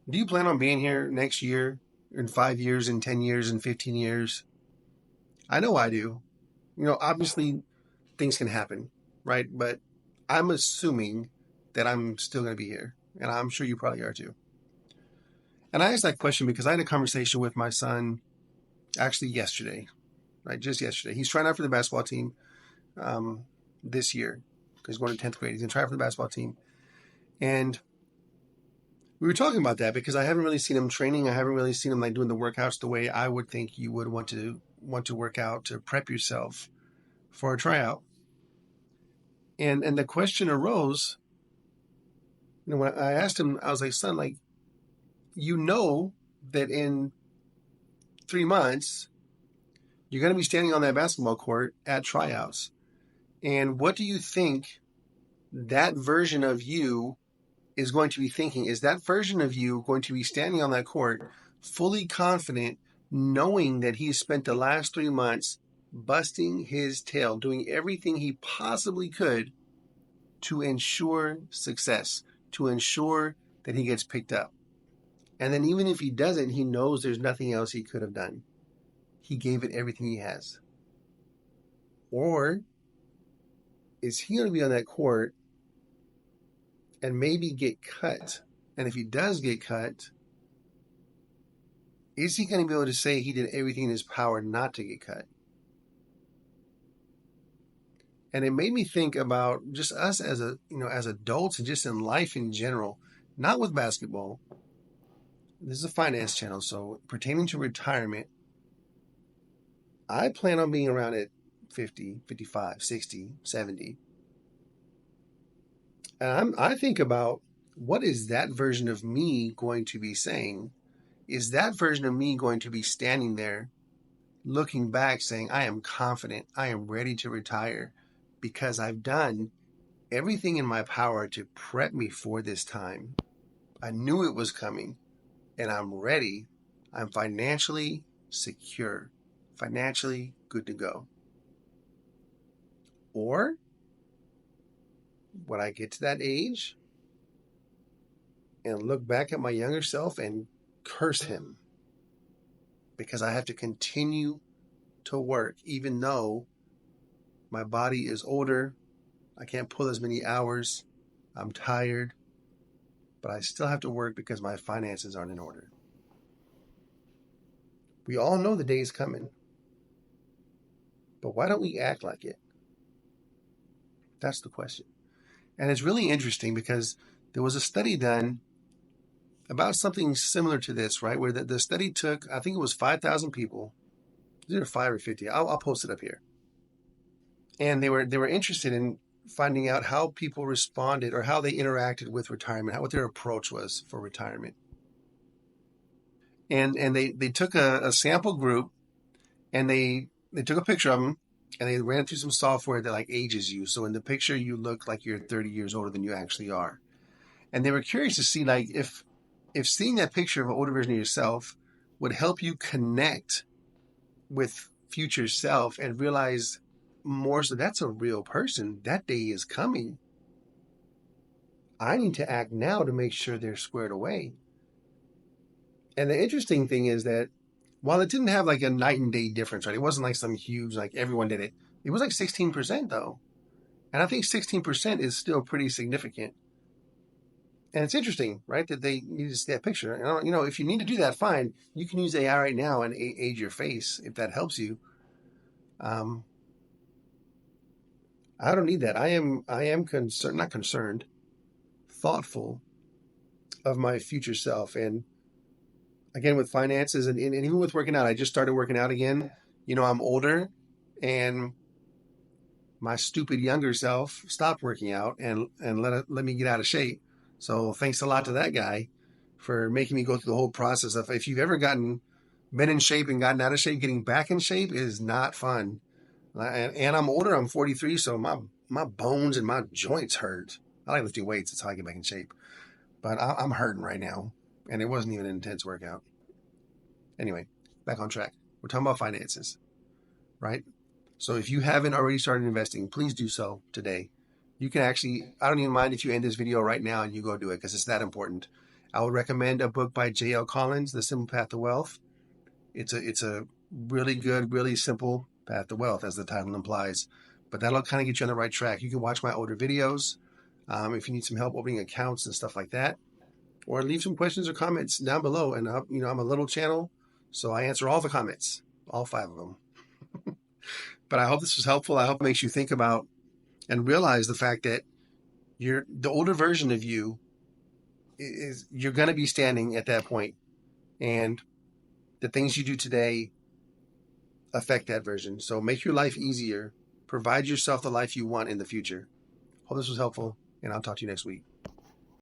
Do you plan on being here next year, in 5 years, in 10 years, in 15 years? I know I do. Obviously things can happen, right? But I'm assuming that I'm still going to be here. And I'm sure you probably are too. And I asked that question because I had a conversation with my son actually yesterday, right? Just yesterday. He's trying out for the basketball team this year because he's going to 10th grade. He's going to try out for the basketball team. And we were talking about that because I haven't really seen him training. I haven't really seen him like doing the workouts the way I would think you would want to work out to prep yourself for a tryout. And the question arose, when I asked him, I was like, son, like, that in 3 months, you're going to be standing on that basketball court at tryouts. And what do you think that version of you is going to be thinking? Is that version of you going to be standing on that court fully confident, knowing that he's spent the last 3 months busting his tail, doing everything he possibly could to ensure success, to ensure that he gets picked up? And then even if he doesn't, he knows there's nothing else he could have done. He gave it everything he has. Or is he going to be on that court and maybe get cut? And if he does get cut, is he going to be able to say he did everything in his power not to get cut? And it made me think about just us as adults and just in life in general, not with basketball. This is a finance channel, so pertaining to retirement, I plan on being around at 50, 55, 60, 70. And I think about, what is that version of me going to be saying? Is that version of me going to be standing there looking back saying, I am confident, I am ready to retire because I've done everything in my power to prep me for this time. I knew it was coming and I'm ready. I'm financially secure, financially good to go. Or when I get to that age and look back at my younger self and curse him because I have to continue to work even though my body is older, I can't pull as many hours, I'm tired, but I still have to work because my finances aren't in order. We all know the day is coming, but why don't we act like it? That's the question. And it's really interesting because there was a study done about something similar to this, right? Where the study took, I think it was 5,000 people, either 5 or 50. I'll post it up here. And they were interested in finding out how people responded or how they interacted with retirement, what their approach was for retirement. And they took a sample group and they took a picture of them and they ran through some software that like ages you. So in the picture, you look like you're 30 years older than you actually are. And they were curious to see like if seeing that picture of an older version of yourself would help you connect with future self and realize more so that's a real person. That day is coming. I need to act now to make sure they're squared away. And the interesting thing is that while it didn't have like a night and day difference, right? It wasn't like some huge, like everyone did it. It was like 16% though. And I think 16% is still pretty significant. And it's interesting, right, that they need to see that picture. And, if you need to do that, fine. You can use AI right now and age your face if that helps you. I don't need that. I am concerned, not concerned, thoughtful of my future self. And again, with finances and even with working out, I just started working out again. I'm older and my stupid younger self stopped working out and let me get out of shape. So thanks a lot to that guy for making me go through the whole process of, if you've ever been in shape and gotten out of shape, getting back in shape is not fun. And I'm older, I'm 43, so my bones and my joints hurt. I like lifting weights, that's how I get back in shape. But I'm hurting right now, and it wasn't even an intense workout. Anyway, back on track. We're talking about finances, right? So if you haven't already started investing, please do so today. You can actually, I don't even mind if you end this video right now and you go do it because it's that important. I would recommend a book by J.L. Collins, The Simple Path to Wealth. It's a really good, really simple path to wealth, as the title implies. But that'll kind of get you on the right track. You can watch my older videos if you need some help opening accounts and stuff like that, or leave some questions or comments down below. And I'm a little channel, so I answer all the comments, all 5 of them. But I hope this was helpful. I hope it makes you think about and realize the fact that the older version of you you're going to be standing at that point, and the things you do today affect that version. So make your life easier. Provide yourself the life you want in the future. Hope this was helpful, and I'll talk to you next week.